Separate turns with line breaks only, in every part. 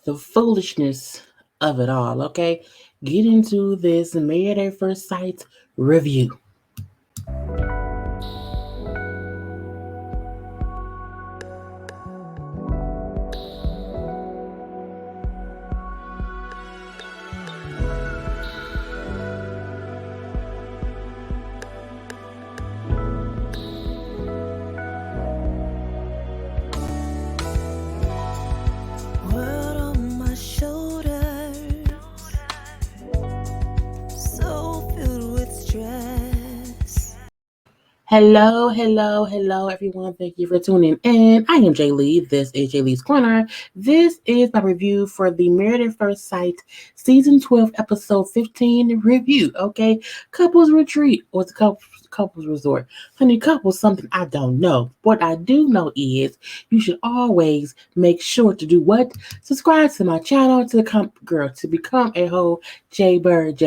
the foolishness of it all, okay? Get into this Married at First Sight review.
World on my shoulders, so filled with stress.
Hello, everyone. Thank you for tuning in. I am Jaylee. This is JLeesCorner. This is my review for the Married at First Sight Season 12, Episode 15 review, okay? Couples Retreat or the Couples Resort. Honey, couples, something I don't know. What I do know is you should always make sure to do what? Subscribe to my channel to become a whole JayBird,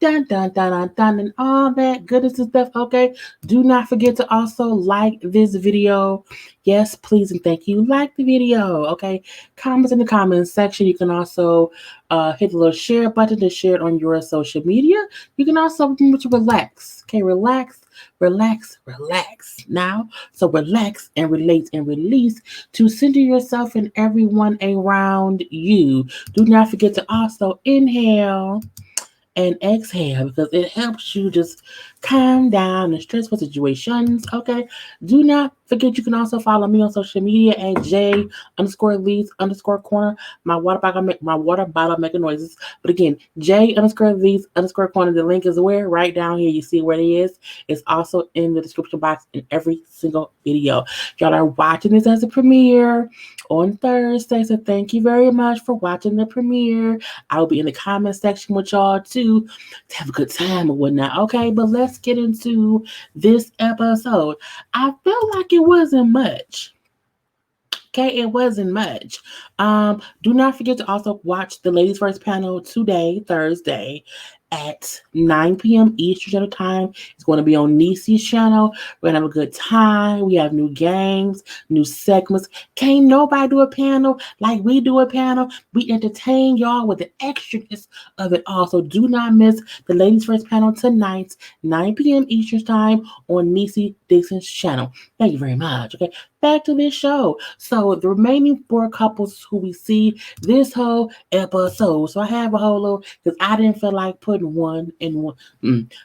dun, and all that goodness and stuff, okay? Do not forget to also like this video. Yes, please and thank you. Like the video, okay? Comments in the comments section. You can also hit the little share button to share it on your social media. You can also remember to relax, okay? Relax now. So relax and relate and release to center yourself and everyone around you. Do not forget to also inhale and exhale because it helps you just calm down in stressful situations. Okay. Do not forget you can also follow me on social media at J_Lees_Corner. My water bottle making noises. But again, J_Lees_Corner. The link is where? Right down here. You see where it is. It's also in the description box in every single video. Y'all are watching this as a premiere on Thursday. So thank you very much for watching the premiere. I'll be in the comment section with y'all too to have a good time or whatnot. Okay, but let's get into this episode. I felt like it wasn't much. Okay, it wasn't much. Do not forget to also watch the Ladies First panel today, Thursday, at 9 p.m. Eastern Standard Time. It's going to be on Niecy's channel. We're going to have a good time. We have new games, new segments. Can't nobody do a panel like we do a panel. We entertain y'all with the extraness of it all. So do not miss the Ladies First panel tonight, 9 p.m. Eastern Time on Niecy Dixon's channel. Thank you very much. Okay, back to this show. So the remaining 4 couples who we see this whole episode. So I have a whole little, because I didn't feel like putting one in one.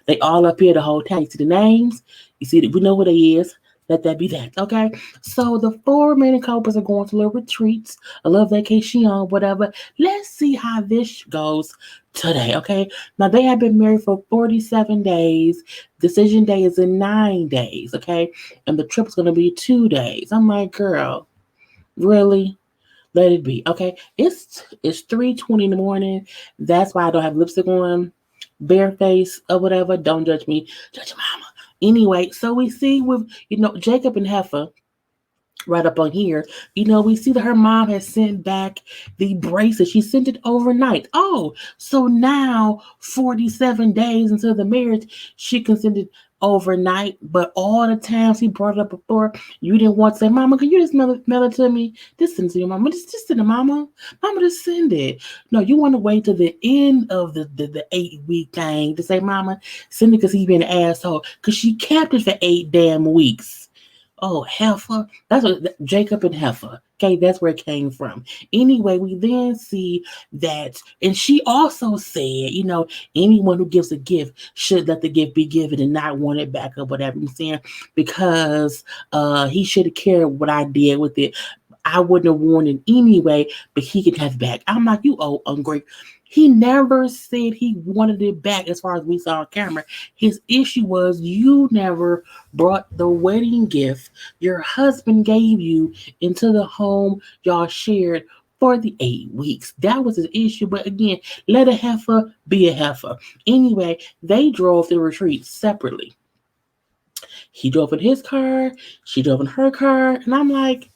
They all appear the whole time. You see the names. You see that we know what they is. Let that be that. Okay. So the 4 remaining couples are going to little retreats, a little vacation, whatever. Let's see how this goes today. Okay. Now they have been married for 47 days. Decision day is in 9 days. Okay. And the trip is going to be 2 days. I'm like, girl, really? Let it be. Okay. It's 3:20 in the morning. That's why I don't have lipstick on, bare face or whatever. Don't judge me. Judge your mama. Anyway, so we see with Jacob and Heifer right up on here, we see that her mom has sent back the bracelet. She sent it overnight. Oh, so now 47 days into the marriage, she can send it overnight. But all the times he brought it up before, you didn't want to say, Mama, can you just mail it to me? Just send it to your mama. Just send it, Mama. Mama, just send it. No, you want to wait till the end of the 8-week thing to say, Mama, send it because he's been an asshole. Because she kept it for 8 damn weeks. Oh, Heifer. That's what Jacob and Heifer. Okay, that's where it came from. Anyway, we then see that, and she also said, anyone who gives a gift should let the gift be given and not want it back or whatever I'm saying, because he should have cared what I did with it. I wouldn't have worn it anyway, but he can have it back. I'm like, you old ungrateful. He never said he wanted it back as far as we saw on camera. His issue was you never brought the wedding gift your husband gave you into the home y'all shared for the 8 weeks. That was his issue. But again, let a heifer be a heifer. Anyway, they drove the retreat separately. He drove in his car, she drove in her car, and I'm like,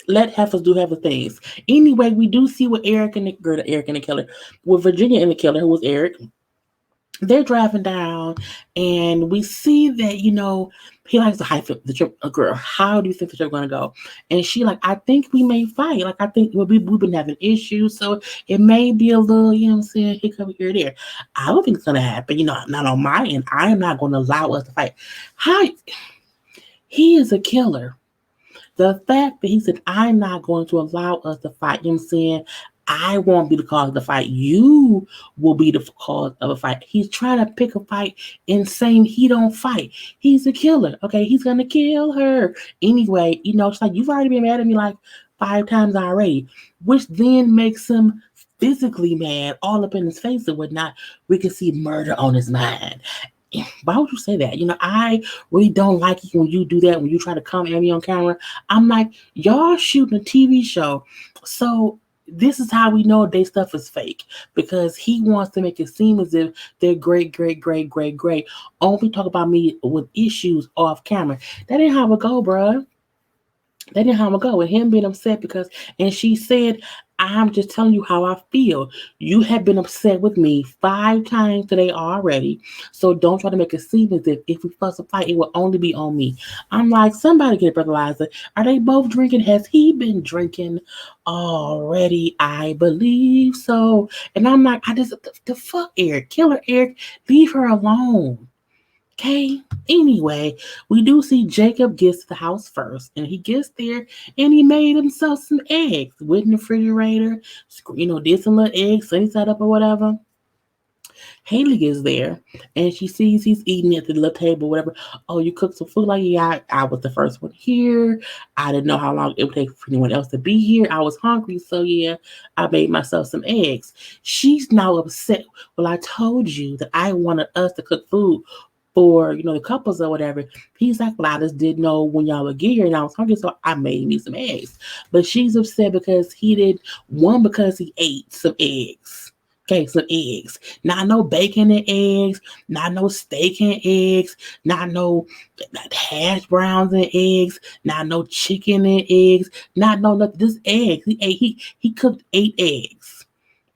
let heifers do heifer things. Anyway, we do see with with Virginia and the killer, who was Eric. They're driving down, and we see that he likes to hype up the trip. A girl, how do you think the trip gonna go? And she like, I think we may fight. Like I think we've been having issues, so it may be a little, what I'm saying, hiccup here or there. I don't think it's gonna happen. Not on my end. I am not gonna allow us to fight. How he is a killer. The fact that he said, I'm not going to allow us to fight, saying, I won't be the cause of the fight. You will be the cause of a fight. He's trying to pick a fight and saying he don't fight. He's a killer. Okay, he's gonna kill her. Anyway, it's like you've already been mad at me like 5 times already, which then makes him physically mad, all up in his face and whatnot. We can see murder on his mind. Why would you say that? I really don't like it when you do that, when you try to come at me on camera. I'm like, y'all shooting a TV show. So this is how we know their stuff is fake, because he wants to make it seem as if they're great, great, great, great, great. Only talk about me with issues off camera. That ain't how it go, bruh. That didn't how it go. With him being upset because, and she said, I'm just telling you how I feel. You have been upset with me 5 times today already. So don't try to make it seem as if we fuss a fight, it will only be on me. I'm like, somebody get Brother Liza. Are they both drinking? Has he been drinking already? I believe so. And I'm like, the fuck, Eric. Killer Eric. Leave her alone. Okay. Anyway, we do see Jacob gets to the house first, and he gets there and he made himself some eggs with the refrigerator. Did some little eggs, sunny side up or whatever. Haley gets there and she sees he's eating at the little table, whatever. Oh, you cooked some food? Like, yeah, I was the first one here. I didn't know how long it would take for anyone else to be here. I was hungry, so yeah, I made myself some eggs. She's now upset. Well, I told you that I wanted us to cook food for the couples or whatever. He's like, well, I just didn't know when y'all would get here, and I was hungry, so I made me some eggs. But she's upset because he did one, because he ate some eggs. Okay, some eggs. Not no bacon and eggs, not no steak and eggs, not no hash browns and eggs, not no chicken and eggs, not no nothing. Just eggs. He cooked 8 eggs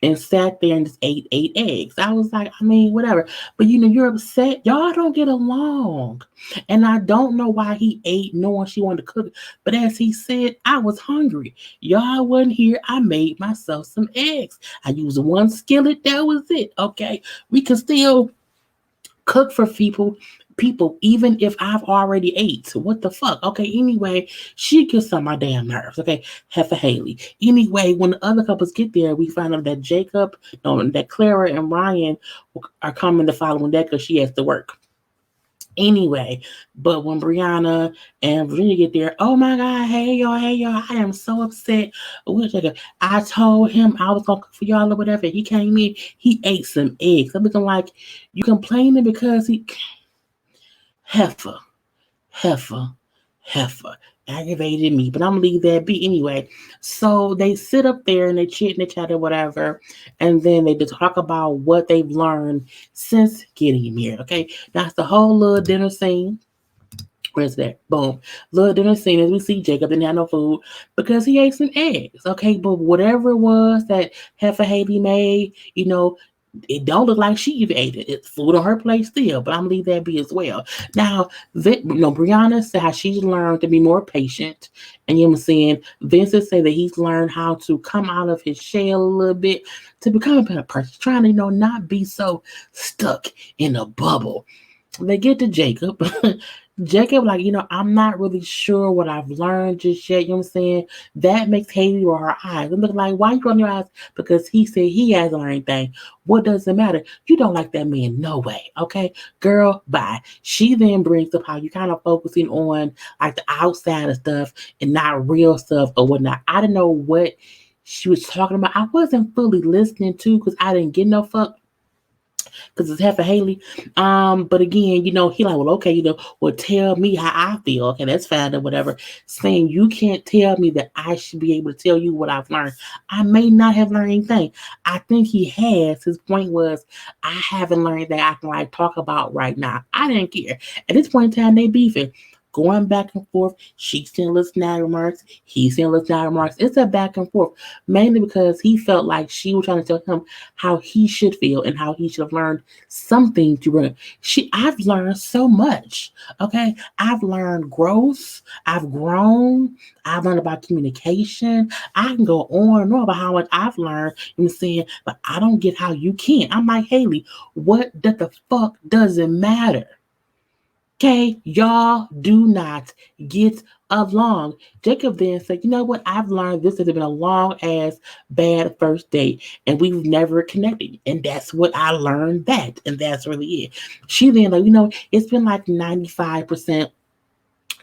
and sat there and just ate 8 eggs. I was like, I mean, whatever. But you're upset. Y'all don't get along. And I don't know why he ate knowing she wanted to cook. But as he said, I was hungry. Y'all wasn't here. I made myself some eggs. I used one skillet. That was it. Okay. We can still cook for people, even if I've already ate. So what the fuck? Okay, anyway, she gets on my damn nerves. Okay, Heifer Haley. Anyway, when the other couples get there, we find out that Jacob, no, that Clara and Ryan are coming the following day because she has to work. Anyway, but when Brianna and Virginia get there, oh my God, hey y'all, I am so upset with Jacob. I told him I was gonna cook for y'all or whatever. He came in, he ate some eggs. I'm looking like, you complaining because he heifer, heifer, heifer aggravated me, but I'm gonna leave that be anyway. So they sit up there and they chit and they chat or whatever, and then they just talk about what they've learned since getting him here. Okay, that's the whole little dinner scene. Where's that? Boom. Little dinner scene as we see Jacob didn't have no food because he ate some eggs. Okay, but whatever it was that Heifer Haley made, it don't look like she even ate it. It's food on her plate still, but I'm gonna leave that be as well. Now, Brianna said how she's learned to be more patient, and I'm saying Vincent said that he's learned how to come out of his shell a little bit to become a better person, trying to not be so stuck in a bubble. They get to Jacob. Jacob, like, I'm not really sure what I've learned just yet. You know what I'm saying? That makes Haley roll her eyes. I'm looking like, why you rolling your eyes? Because he said he hasn't learned anything. What does it matter? You don't like that man, no way. Okay, girl, bye. She then brings up how you kind of focusing on like the outside of stuff and not real stuff or whatnot. I didn't know what she was talking about. I wasn't fully listening to because I didn't get no fuck because it's Heifer Haley. But again, he like, well, okay, well, tell me how I feel. Okay, that's fine or whatever. Saying you can't tell me that I should be able to tell you what I've learned. I may not have learned anything. I think he has. His point was, I haven't learned that I can like talk about right now. I didn't care. At this point in time, they beefing. going back and forth. She's saying little snide remarks. He's saying little snide remarks. It's a back and forth, mainly because he felt like she was trying to tell him how he should feel and how he should have learned something to bring. I've learned so much. Okay, I've learned growth. I've grown. I've learned about communication. I can go on and on about how much I've learned. And saying, but I don't get how you can't. I'm like, Haley, what the fuck does it matter? Okay, y'all do not get along. Jacob then said, you know what? I've learned this has been a long ass bad first date and we've never connected. And that's what I learned that. And that's really it. She then like, it's been like 95%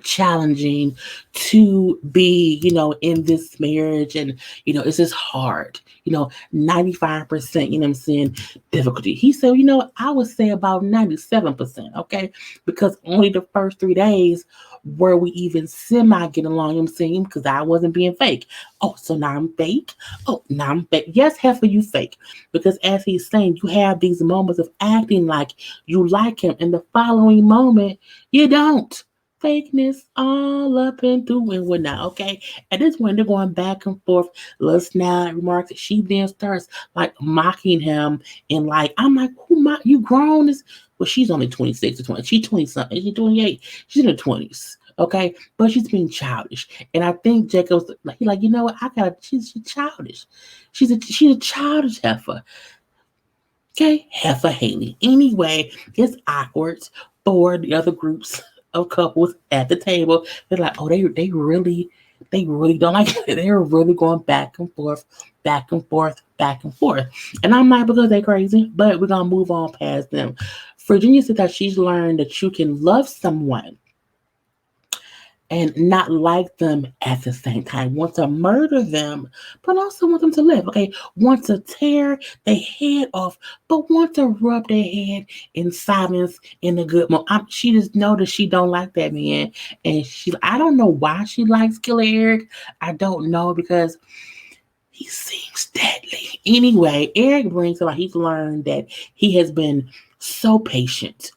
challenging to be, in this marriage. And, it's just hard, 95%, I'm saying, difficulty. He said, I would say about 97%, okay? Because only the first 3 days were we even semi getting along, I'm saying, because I wasn't being fake. Oh, so now I'm fake? Oh, now I'm fake. Yes, half of you fake. Because as he's saying, you have these moments of acting like you like him, and the following moment, you don't fakeness all up and through and whatnot. Okay. At this point, they're going back and forth, little snide remarks. She then starts like mocking him and like, I'm like, who mock you grown? Well, she's only 26 or 20. She's 20 something. She's 28. She's in her 20s. Okay. But she's being childish. And I think Jacob's like, he's like, you know what? She's childish. She's a childish heifer. Okay. Heifer Haley. Anyway, it's awkward for the other groups of couples at the table. They're like, oh, they really don't like it. They're really going back and forth, back and forth, back and forth. And I'm not because they're crazy, but we're gonna move on past them. Virginia said that she's learned that you can love someone and not like them at the same time. Want to murder them, but also want them to live. Okay, want to tear their head off, but want to rub their head in silence in a good moment. She just know that she don't like that man, and I don't know why she likes Killer Eric. I don't know because he seems deadly. Anyway, Eric brings up he's learned that he has been so patient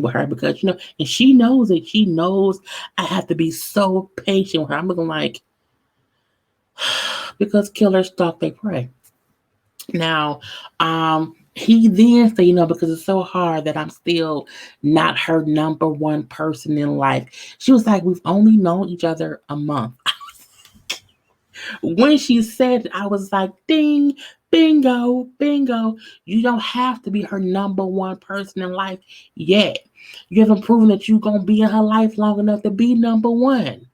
with her because and she knows it. She knows I have to be so patient with her. I'm looking like because killers stalk they prey. Now, he then said, because it's so hard that I'm still not her number one person in life. She was like, we've only known each other a month. When she said it, I was like, ding, bingo, bingo. You don't have to be her number one person in life yet. You haven't proven that you're going to be in her life long enough to be number one.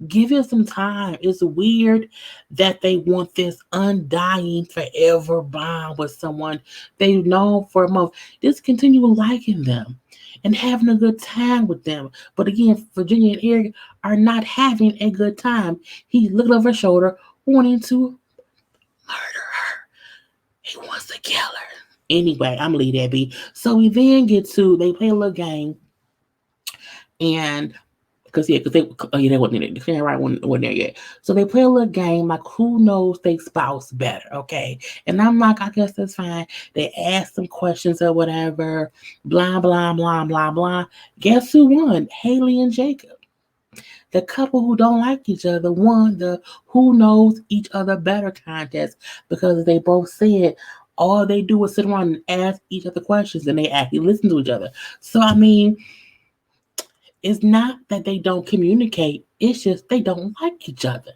Give it some time. It's weird that they want this undying forever bond with someone they've known for a month. Just continue liking them and having a good time with them. But again, Virginia and Eric are not having a good time. He's looking over her shoulder, wanting to murder her. He wants to kill her. Anyway, I'm leave that be. So we then they play a little game, and because they wasn't in it. The right wasn't there yet. So they play a little game like who knows their spouse better, okay? And I'm like, I guess that's fine. They ask some questions or whatever, blah blah blah blah blah. Guess who won? Haley and Jacob. The couple who don't like each other won the who knows each other better contest because they both said all they do is sit around and ask each other questions and they actually listen to each other. So I mean, it's not that they don't communicate, it's just they don't like each other.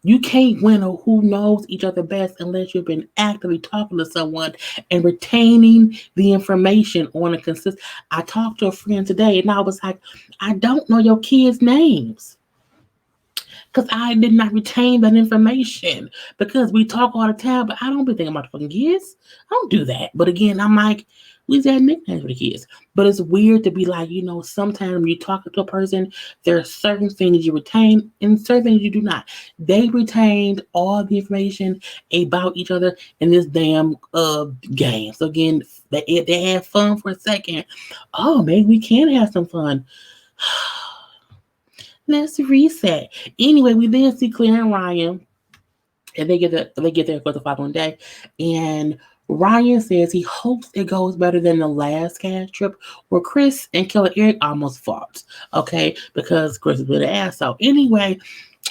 You can't win a who knows each other best unless you've been actively talking to someone and retaining the information on a consistent. I talked to a friend today and I was like, I don't know your kids' names because I did not retain that information because we talk all the time, but I don't be thinking about the fucking kids. I don't do that. But again, I'm like, we just had nicknames for the kids. But it's weird to be like, sometimes when you talk to a person, there are certain things you retain and certain things you do not. They retained all the information about each other in this damn game. So again, they had fun for a second. Oh, maybe we can have some fun. Let's reset. Anyway, we then see Claire and Ryan, and they get there for the following day, and Ryan says he hopes it goes better than the last cash trip where Chris and Killer Eric almost fought. Okay, because Chris is an ass. So anyway,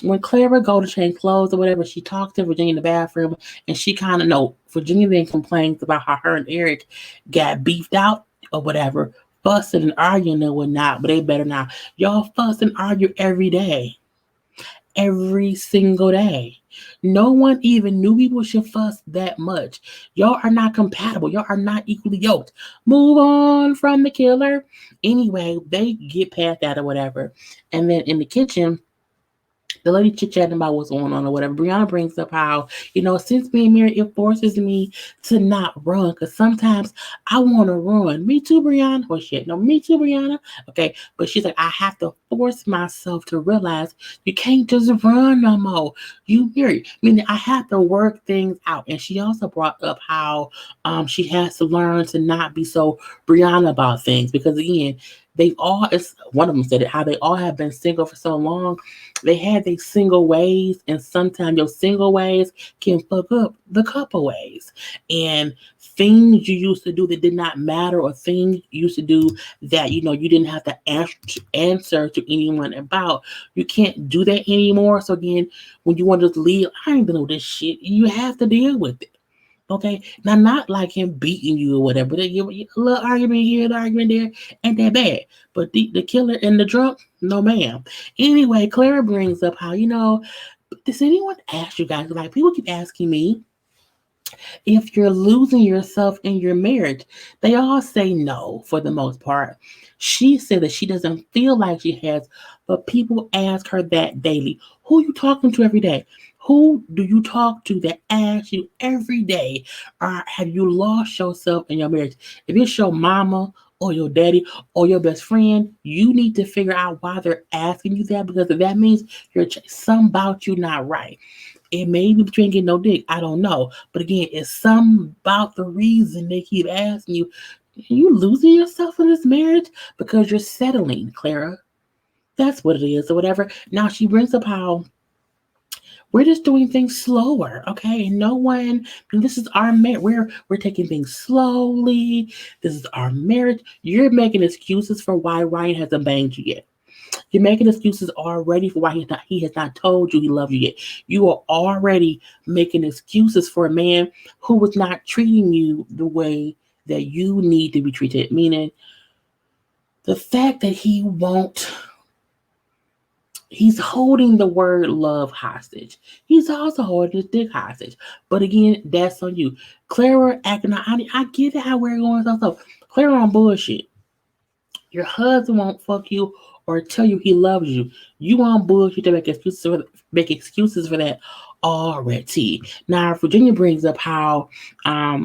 when Clara go to change clothes or whatever, she talks to Virginia in the bathroom, and she kind of know Virginia then complains about how her and Eric got beefed out or whatever, fussing and arguing and whatnot. But they better not. Y'all fuss and argue every day, every single day. No one even knew people should fuss that much. Y'all are not compatible. Y'all are not equally yoked. Move on from the killer. Anyway, they get past that or whatever. And then in the kitchen, the lady chit chatting about what's going on or whatever. Brianna brings up how, since being married, it forces me to not run because sometimes I want to run. Me too, Brianna. Oh, shit. No, me too, Brianna. Okay. But she's like, I have to force myself to realize you can't just run no more. You married. Meaning I have to work things out. And she also brought up how she has to learn to not be so Brianna about things because, again, they've all, it's, one of them said it, how they all have been single for so long. They had their single ways, and sometimes your single ways can fuck up the couple ways. And things you used to do that did not matter, or things you used to do that you didn't have to answer to anyone about, you can't do that anymore. So again, when you want to just leave, I ain't gonna do this shit. You have to deal with it. Okay, now not like him beating you or whatever. They give a little argument here, an argument there, ain't that bad. But the killer and the drunk, no ma'am. Anyway, Clara brings up how does anyone ask you guys? Like people keep asking me if you're losing yourself in your marriage. They all say no for the most part. She said that she doesn't feel like she has, but people ask her that daily. Who you talking to every day? Who do you talk to that asks you every day, or have you lost yourself in your marriage? If it's your mama or your daddy or your best friend, you need to figure out why they're asking you that, because if that means some about you not right. It may be between getting no dick. I don't know. But again, it's some about the reason they keep asking you. Are you losing yourself in this marriage because you're settling, Clara? That's what it is, or whatever. Now she brings up how we're just doing things slower, okay? And no one, and this is our marriage. We're taking things slowly. This is our marriage. You're making excuses for why Ryan hasn't banged you yet. You're making excuses already for why he has not told you he loves you yet. You are already making excuses for a man who was not treating you the way that you need to be treated. Meaning the fact that he's holding the word love hostage. He's also holding his dick hostage. But again, that's on you. Clara acting, I get it how we're going. So Clara on bullshit. Your husband won't fuck you or tell you he loves you. You on bullshit to make excuses for that already. Now Virginia brings up how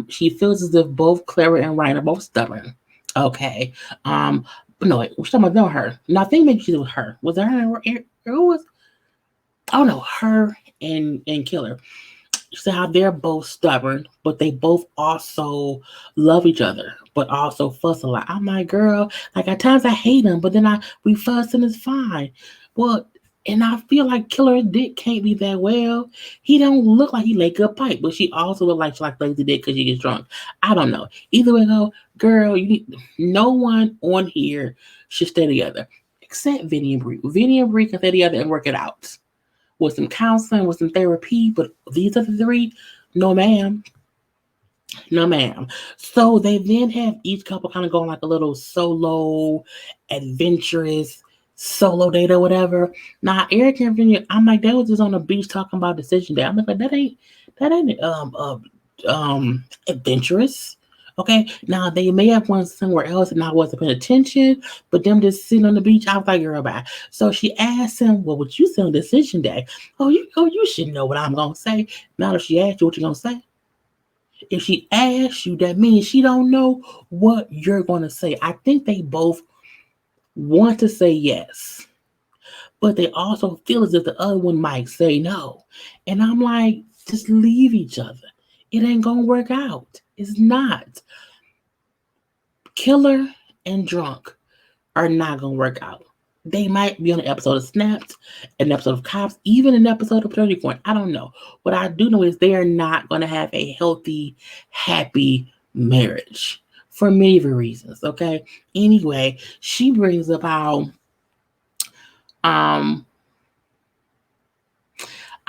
she feels as if both Clara and Ryan are both stubborn. Okay. But no, wait, we're talking about no her. No, I think maybe she was her. Was it her or who was? Oh no, her and Killer. She said how they're both stubborn, but they both also love each other, but also fuss a lot. I'm like, girl, like at times I hate him, but then we fuss and it's fine. Well, and I feel like Killer's dick can't be that well. He don't look like he like good pipe, but she also look like she like lazy dick because she gets drunk. I don't know. Either way, though, girl, no one on here should stay together except Vinny and Bree. Vinny and Bree can stay together and work it out with some counseling, with some therapy, but these other three, no ma'am. No ma'am. So they then have each couple kind of going like a little solo, adventurous, solo date or whatever. Now Eric and Virginia, I'm like, they was just on the beach talking about decision day. I'm like, that ain't adventurous. Okay, now they may have went somewhere else and I wasn't paying attention, but them just sitting on the beach, I was like, girl, bye. So she asked him, well, would you say on decision day? Oh, you should know what I'm gonna say. Now if she asked you what you gonna say, if she asks you, that means she don't know what you're gonna say. I think they both want to say yes, but they also feel as if the other one might say no. And I'm like, just leave each other. It ain't gonna work out. It's not. Killer and drunk are not gonna work out. They might be on an episode of Snapped, an episode of Cops, even an episode of Turkey Point. I don't know. What I do know is they are not going to have a healthy, happy marriage for many reasons. Okay. Anyway, she brings up how um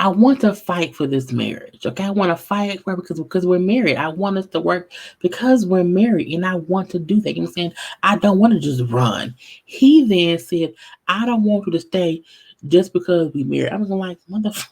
I want to fight for this marriage. Okay, I want to fight for it because we're married. I want us to work because we're married, and I want to do that. You know what I'm saying? I don't want to just run. He then said, "I don't want you to stay just because we married." I was like, "Motherfucker,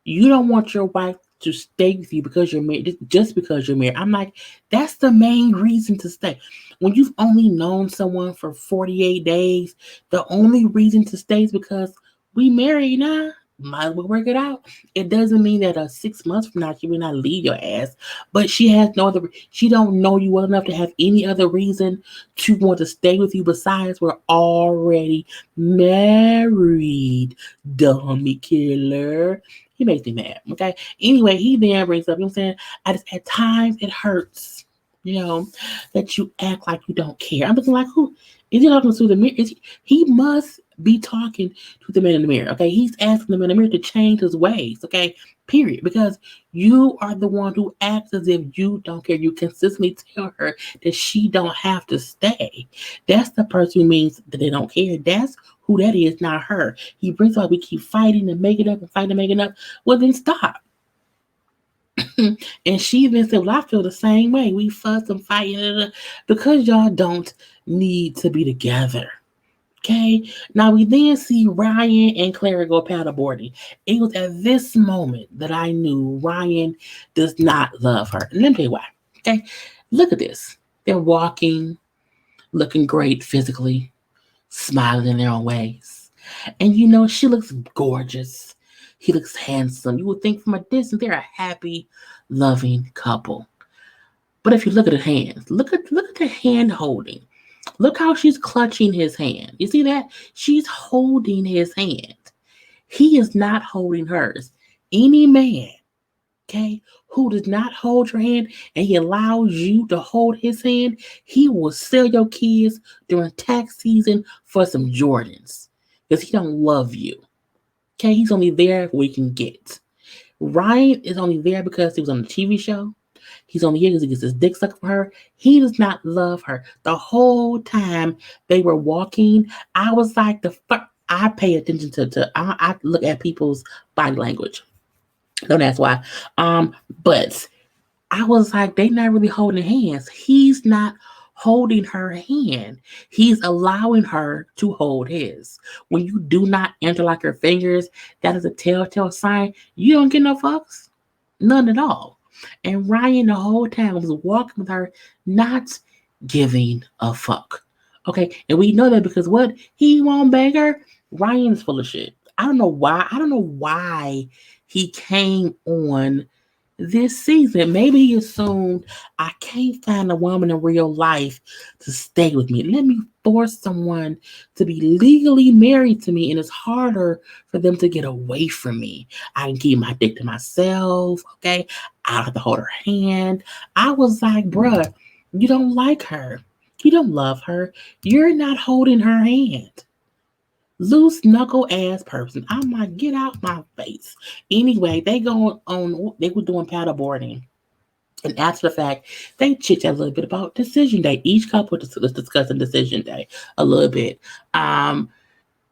you don't want your wife to stay with you because you're married, just because you're married." I'm like, that's the main reason to stay. When you've only known someone for 48 days, the only reason to stay is because we married now. Might as well work it out. It doesn't mean that 6 months from now she will not leave your ass, but she has no other. She don't know you well enough to have any other reason to want to stay with you besides we're already married. Dummy killer. He makes me mad. Okay. Anyway, he then brings up, you know what I'm saying? I just at times it hurts, that you act like you don't care. I'm looking like, who is he talking to the mirror? He must be talking to the man in the mirror. Okay. He's asking the man in the mirror to change his ways. Okay. Period. Because you are the one who acts as if you don't care. You consistently tell her that she don't have to stay. That's the person who means that they don't care. That's who that is, not her. He brings up we keep fighting and making up and fighting and making up. Well, then stop. And she even said, well, I feel the same way. We fuss and fight because y'all don't need to be together. Okay. Now we then see Ryan and Clara go paddleboarding. It was at this moment that I knew Ryan does not love her. And let me tell you why. Okay. Look at this. They're walking, looking great physically, smiling in their own ways. And she looks gorgeous. He looks handsome. You would think from a distance they're a happy, loving couple. But if you look at her hands, look at the hand holding. Look how she's clutching his hand. You see that? She's holding his hand. He is not holding hers. Any man, okay, who does not hold your hand and he allows you to hold his hand, he will sell your kids during tax season for some Jordans because he don't love you. Okay, he's only there for what he can get. Ryan is only there because he was on a TV show. He's only here because he gets his dick sucked from her. He does not love her. The whole time they were walking, I was like, I pay attention I look at people's body language. Don't ask why. But I was like, they not really holding hands. He's not holding her hand. He's allowing her to hold his. When you do not interlock your fingers, that is a telltale sign you don't get no fucks. None at all. And Ryan the whole time was walking with her, not giving a fuck. Okay, and we know that because what? He won't beg her. Ryan's full of shit. I don't know why. I don't know why he came on this season. Maybe he assumed I can't find a woman in real life to stay with me. Let me force someone to be legally married to me, and it's harder for them to get away from me. I can keep my dick to myself, okay? I don't have to hold her hand. I was like, bruh, you don't like her. You don't love her. You're not holding her hand. Loose knuckle ass person. I'm like, get out my face. Anyway, they were doing paddleboarding. And after the fact, they chit chat a little bit about decision day. Each couple was discussing decision day a little bit.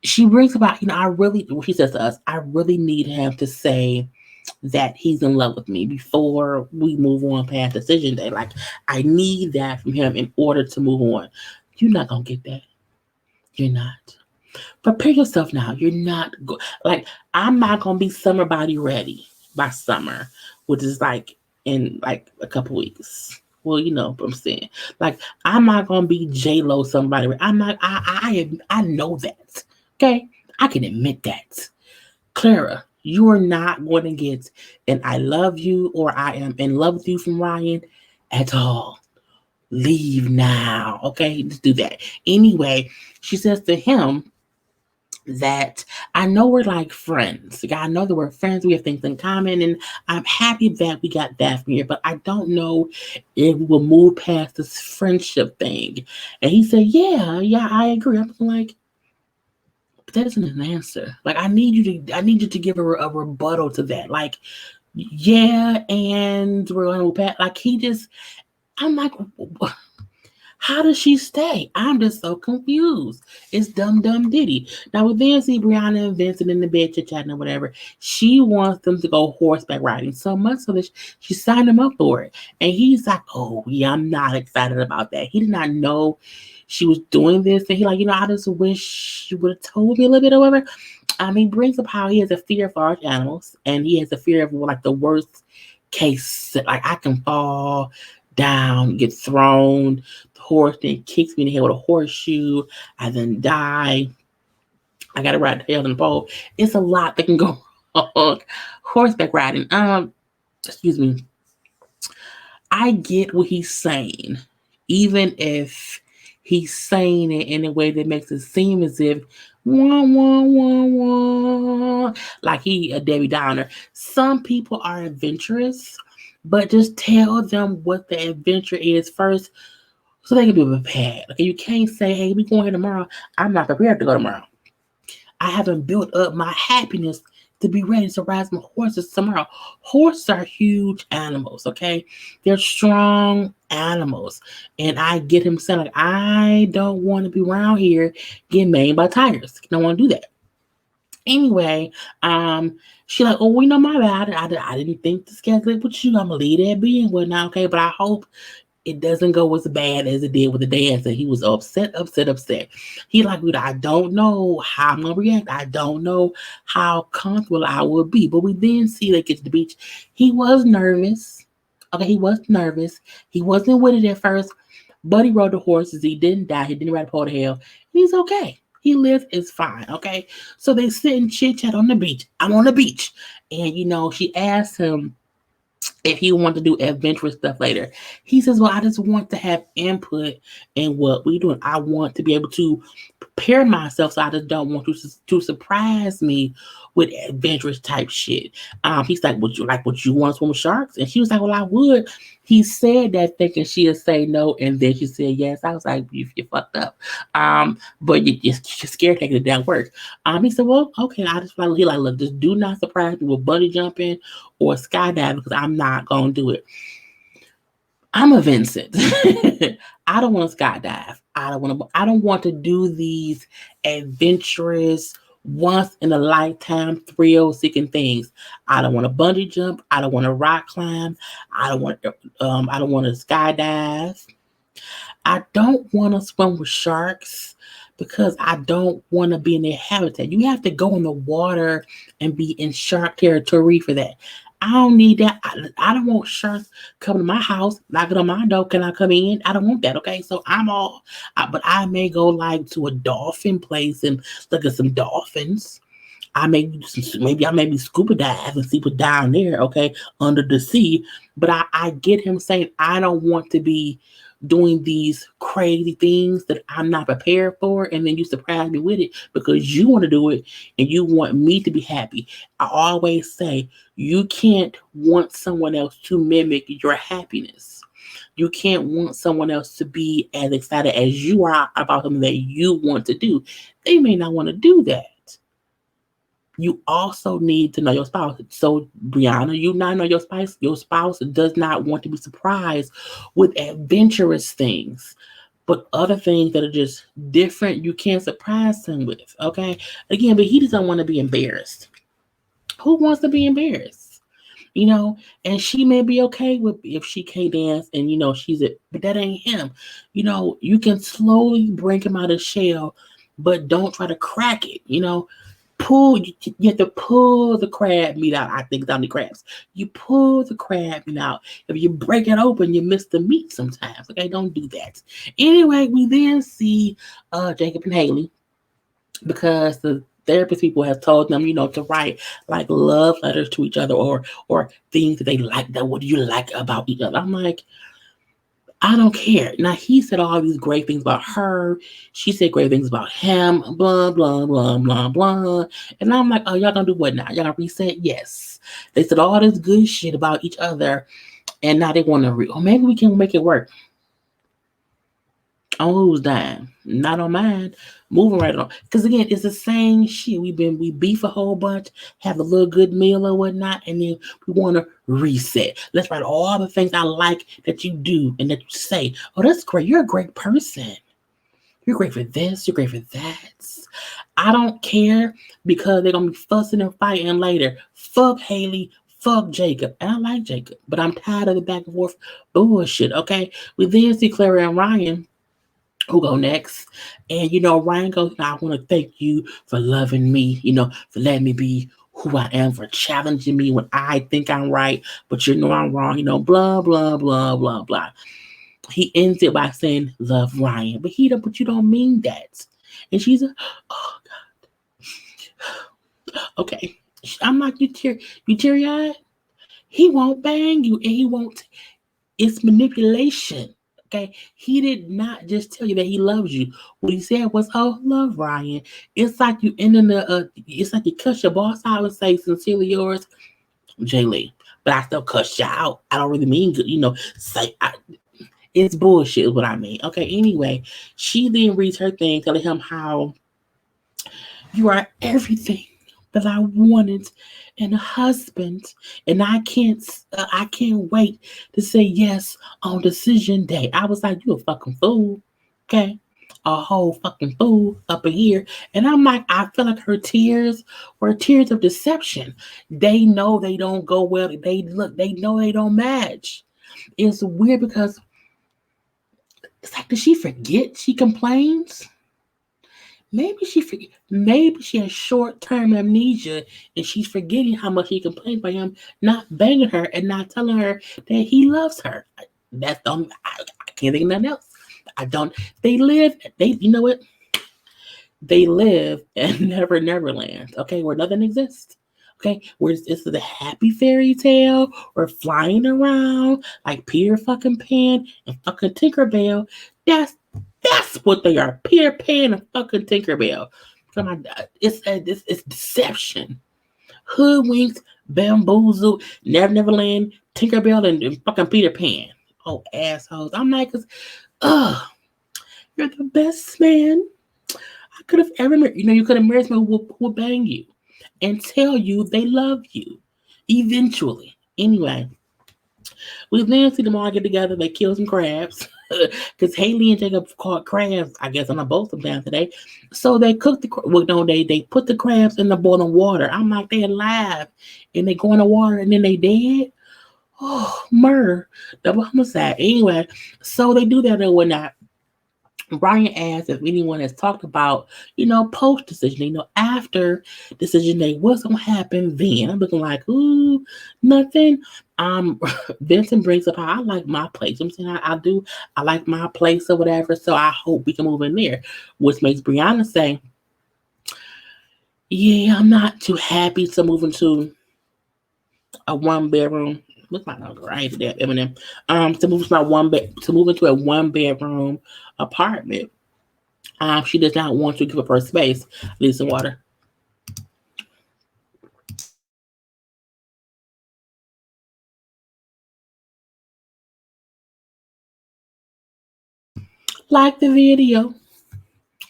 She brings about, she says to us, I really need him to say that he's in love with me before we move on past decision day. Like, I need that from him in order to move on. You're not going to get that. You're not. Prepare yourself now. You're not I'm not gonna be summer body ready by summer, which is like in like a couple weeks. Well, you know what I'm saying. Like, I'm not gonna be J-Lo somebody. I'm not. I know that. Okay, I can admit that. Clara, you are not going to get an "I love you" or "I am in love with you" from Ryan at all. Leave now. Okay, just do that. Anyway, she says to him that I know we're like friends. Like, I know that we're friends. We have things in common, and I'm happy that we got that from here. But I don't know if we will move past this friendship thing. And he said, "Yeah, I agree." I'm like, But that isn't an answer. Like I need you to give a rebuttal to that. Like, yeah, and we're gonna pat. Like he just, I'm like, how does she stay? I'm just so confused. It's dumb Diddy. Now we then see Brianna and Vincent in the bed chit chatting or whatever. She wants them to go horseback riding so much so that she signed him up for it. And he's like, oh yeah, I'm not excited about that. He did not know she was doing this. And he like, I just wish you would have told me a little bit or whatever. He brings up how he has a fear for large animals and he has a fear of like the worst case. Like I can fall down, get thrown, the horse then kicks me in the head with a horseshoe, I then die. I gotta ride the tail in the pole. It's a lot that can go wrong. Horseback riding. Excuse me. I get what he's saying, even if he's saying it in a way that makes it seem as if wah, wah, wah, wah, like he a Debbie Downer. Some people are adventurous, but just tell them what the adventure is first so they can be prepared. Okay, you can't say, hey, we going here tomorrow. I'm not prepared to go tomorrow. I haven't built up my happiness to be ready to ride my horses tomorrow. Horses are huge animals, okay? They're strong animals. And I get him saying, like, I don't want to be around here getting maimed by tigers. I don't want to do that. Anyway, she like, oh, we know my bad. I didn't think to schedule it with you. I'm gonna leave that be and whatnot, okay? But I hope it doesn't go as bad as it did with the dance. And he was upset. He like, I don't know how I'm gonna react. I don't know how comfortable I will be. But we then see they get to the beach. He was nervous. Okay, he was nervous. He wasn't with it at first, but he rode the horses. He didn't die. He didn't ride a pole to hell. He's okay. He lives is fine. Okay, so they sit and chit chat on the beach. I'm on the beach, and she asked him if he want to do adventurous stuff later. He says, well, I just want to have input in what we're doing. I want to be able to prepare myself, so I just don't want to surprise me with adventurous type shit. He's like, would you want to swim with sharks? And she was like, well, I would. He said that thinking she'll say no, and then she said yes. I was like, you fucked up. But you're scared taking it down work. He said, well, okay. I just like, he like, look, just do not surprise me with bungee jumping or skydiving because I'm not gonna do it. I'm a Vincent. I don't want to skydive. I don't want to do these adventurous, once in a lifetime thrill seeking things. I don't want to bungee jump. I don't want to rock climb. I don't want to skydive. I don't want to swim with sharks because I don't want to be in their habitat. You have to go in the water and be in shark territory for that. I don't need that. I don't want sharks coming to my house, knocking on my door. Can I come in? I don't want that. Okay, so but I may go like to a dolphin place and look at some dolphins. Maybe I may be scuba dive and see what's down there. Okay, under the sea. But I get him saying I don't want to be doing these crazy things that I'm not prepared for, and then you surprise me with it because you want to do it and you want me to be happy. I always say you can't want someone else to mimic your happiness. You can't want someone else to be as excited as you are about something that you want to do. They may not want to do that. You also need to know your spouse. So, Brianna, you not know your spouse. Your spouse does not want to be surprised with adventurous things, but other things that are just different, you can't surprise them with. Okay, again, but he doesn't want to be embarrassed. Who wants to be embarrassed? And she may be okay with if she can't dance and she's it, but that ain't him. You can slowly break him out of shell, but don't try to crack it. You have to pull the crab meat out. I think it's only crabs. You pull the crab meat out. If you break it open, you miss the meat sometimes. Okay, don't do that. Anyway, we then see Jacob and Haley because the therapist people have told them, to write like love letters to each other or things that they like. That what do you like about each other? I'm like, I don't care. Now he said all these great things about her. She said great things about him. Blah blah blah blah blah. And I'm like, oh, y'all gonna do what now? Y'all gonna reset? Yes. They said all this good shit about each other, and now they want to. Or maybe we can make it work. On whose dime? Not on mine. Moving right on. Because again, it's the same shit. We beef a whole bunch, have a little good meal or whatnot, and then we want to reset. Let's write all the things I like that you do and that you say. Oh, that's great. You're a great person. You're great for this. You're great for that. I don't care because they're gonna be fussing and fighting later. Fuck Haley. Fuck Jacob. And I like Jacob, but I'm tired of the back and forth bullshit. Okay. We then see Clara and Ryan who go next. And Ryan goes, I want to thank you for loving me, for letting me be who I am, for challenging me when I think I'm right, but I'm wrong, blah, blah, blah, blah, blah. He ends it by saying, love Ryan. But you don't mean that. And she's like, oh God. Okay. I'm like, you teary eyed? He won't bang you and he won't. It's manipulation. Okay, he did not just tell you that he loves you. What he said was, "Oh, love Ryan." It's like you ending it's like you cuss your boss out and say, "Sincerely yours, Jaylee." But I still cuss you out. I don't really mean good, Say it's bullshit. Is what I mean. Okay. Anyway, she then reads her thing, telling him how you are everything that I wanted in a husband, and I can't wait to say yes on decision day. I was like, you a fucking fool, okay? A whole fucking fool up in here. And I'm like, I feel like her tears were tears of deception. They know they don't go well. They know they don't match. It's weird because it's like, did she forget she complains? Maybe she has short-term amnesia and she's forgetting how much he complains about him not banging her and not telling her that he loves her. That's I can't think of nothing else. I don't. You know what? They live in Neverland. Okay, where nothing exists. Okay, where it's the happy fairy tale. We're flying around like Peter fucking Pan and fucking Tinkerbell. That's what they are. Peter Pan and fucking Tinkerbell. Come on, it's deception. Hoodwinked, bamboozled, Neverland, Tinkerbell, and fucking Peter Pan. Oh, assholes. I'm like, you're the best man I could have ever married. You could have married someone who will bang you and tell you they love you eventually. Anyway, we then see them all get together. They kill some crabs because Haley and Jacob caught crabs, I guess, on a boat sometime today. So they cooked they put the crabs in the boiling water. I'm like, they alive and they go in the water and then they dead. Oh, murder, double homicide. Anyway, so they do that and whatnot. Brian asks if anyone has talked about, post decision, after decision day, what's gonna happen then? I'm looking like, ooh, nothing. Vincent brings up how I like my place. I'm saying I like my place or whatever, so I hope we can move in there. Which makes Brianna say, yeah, I'm not too happy to move into a one bedroom. Look my number right there, Eminem. To move into a one bedroom apartment. She does not want to give up her space. Need some water. Like the video.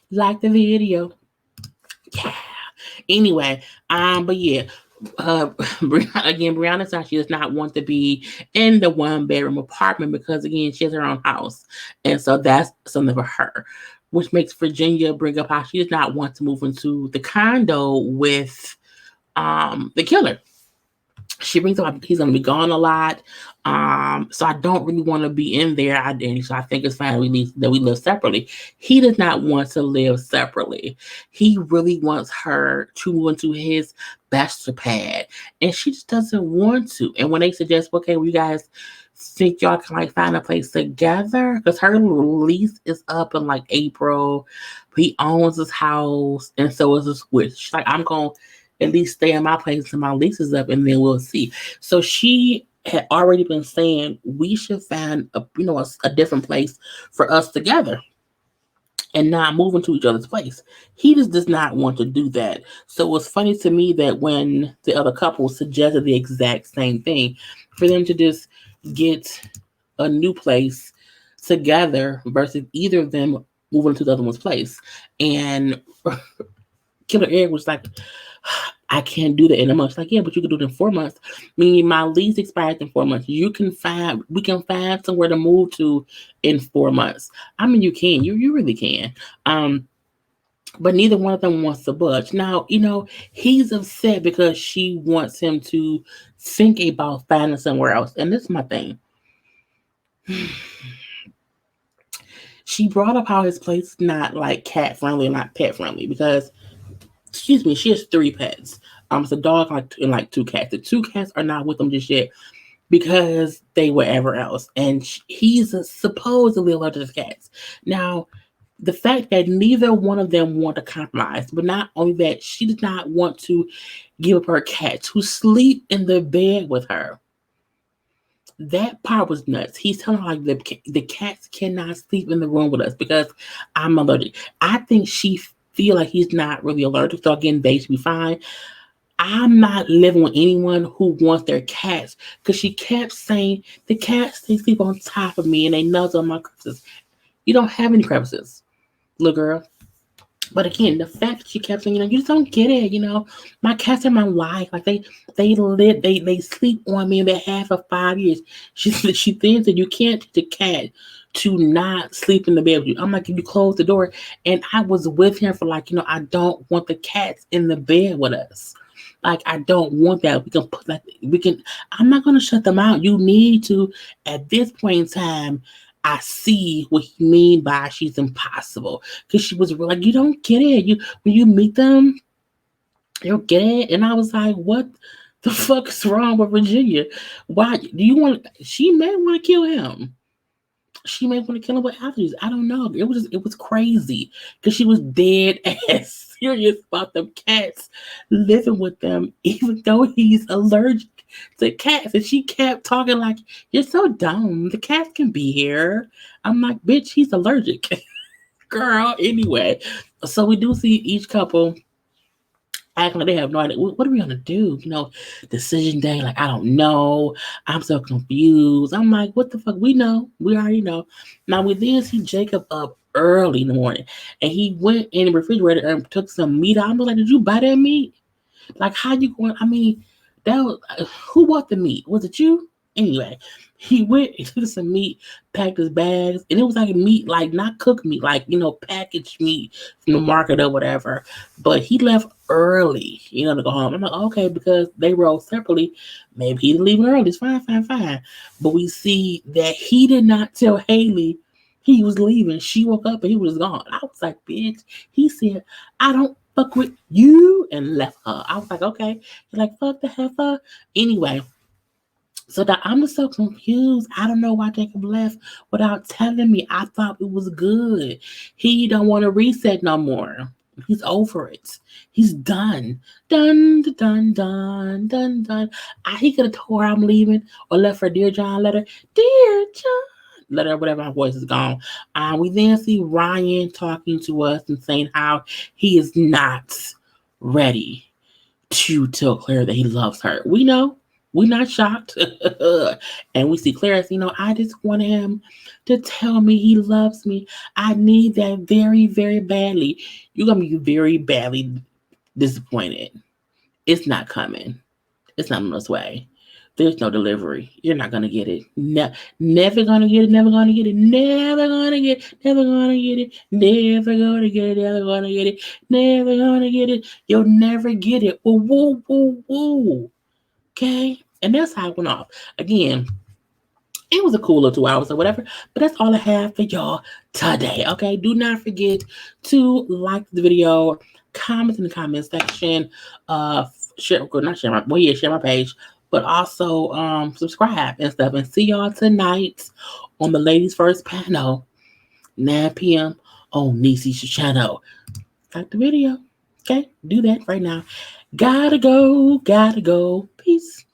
Like the video. Yeah. Anyway, but yeah, again, Brianna said she does not want to be in the one bedroom apartment because again, she has her own house, and so that's something for her. Which makes Virginia bring up how she does not want to move into the condo with the killer. She brings up he's going to be gone a lot, so I don't really want to be in there. So I think it's fine that we live separately. He does not want to live separately. He really wants her to move into his bachelor pad, and she just doesn't want to. And when they suggest, okay, well, you guys think y'all can like find a place together because her lease is up in like April. He owns his house, and so is a switch. She's like, I'm going to at least stay in my place until my lease is up, and then we'll see. So she had already been saying we should find a different place for us together and not move into each other's place. He just does not want to do that. So it's funny to me that when the other couple suggested the exact same thing, for them to just get a new place together versus either of them moving to the other one's place. And Killer Eric was like, I can't do that in a month. Like, yeah, but you can do it in 4 months. Meaning my lease expires in 4 months. We can find somewhere to move to in 4 months. I mean, you can. You really can. Um, but neither one of them wants to budge. Now, he's upset because she wants him to think about finding somewhere else. And this is my thing. She brought up how his place is not like cat friendly, not pet friendly, because excuse me, she has 3 pets. It's a dog and like 2 cats. The 2 cats are not with them just yet because they were ever else, and he's supposedly allergic to cats. Now, the fact that neither one of them want to compromise, but not only that, she does not want to give up her cat to sleep in the bed with her. That part was nuts. He's telling her like the cats cannot sleep in the room with us because I'm allergic. I think she feel like he's not really allergic, so again, they should be fine. I'm not living with anyone who wants their cats because she kept saying the cats they sleep on top of me and they nuzzle on my crevices. You don't have any crevices, little girl. But again, the fact that she kept saying, you just don't get it. My cats are my life. Like they sleep on me in behalf for 5 years. She then said you can't teach a cat to not sleep in the bed with you. I'm like, if you close the door, and I was with him for like, I don't want the cats in the bed with us. Like I don't want that. We can. I'm not gonna shut them out. You need to. At this point in time, I see what he mean by she's impossible because she was like, you don't get it. You when you meet them, you don't get it. And I was like, what the fuck is wrong with Virginia? Why do you want? She may want to kill him. She may want to kill him with allergies. I don't know. It was crazy because she was dead ass serious about them cats living with them, even though he's allergic to cats. And she kept talking like, "You're so dumb. The cats can be here." I'm like, "Bitch, he's allergic, girl." Anyway, so we do see each couple acting like they have no idea. What are we gonna do? Decision day. Like, I don't know. I'm so confused. I'm like, what the fuck? We know. We already know. Now we then see Jacob up early in the morning, and he went in the refrigerator and took some meat out. I was like, did you buy that meat? Like, how you going? I mean, that was who bought the meat? Was it you? Anyway, he went and took some meat, packed his bags, and it was like meat, like not cooked meat, like packaged meat from the market or whatever. But he left early, to go home. I'm like, okay, because they rode separately. Maybe he didn't leave early. It's fine, fine, fine. But we see that he did not tell Haley he was leaving. She woke up and he was gone. I was like, bitch. He said, I don't fuck with you, and left her. I was like, okay. He's like, fuck the heifer. Anyway, so that I'm just so confused. I don't know why Jacob left without telling me. I thought it was good. He don't want to reset no more. He's over it. He's done. Done, done, done, done, done. He could have told her I'm leaving or left her Dear John letter. Dear John. Letter, whatever, my voice is gone. We then see Ryan talking to us and saying how he is not ready to tell Claire that he loves her. We know. We're not shocked. And we see Claire as, I just want him to tell me he loves me. I need that very, very badly. You're going to be very badly disappointed. It's not coming. It's not on its way. There's no delivery. You're not going to get it. Never going to get it. Never going to get it. Never going to get it. Never going to get it. Never going to get it. Never going to get it. Never going to get it. You'll never get it. Woo, woo, woo, woo. Okay? And that's how it went off. Again, it was a cooler 2 hours or whatever, but that's all I have for y'all today. Okay? Do not forget to like the video, comment in the comment section, share my page, but also subscribe and stuff. And see y'all tonight on the Ladies First panel, 9 p.m. on Niecy's channel. Like the video. Okay? Do that right now. Gotta go. Peace.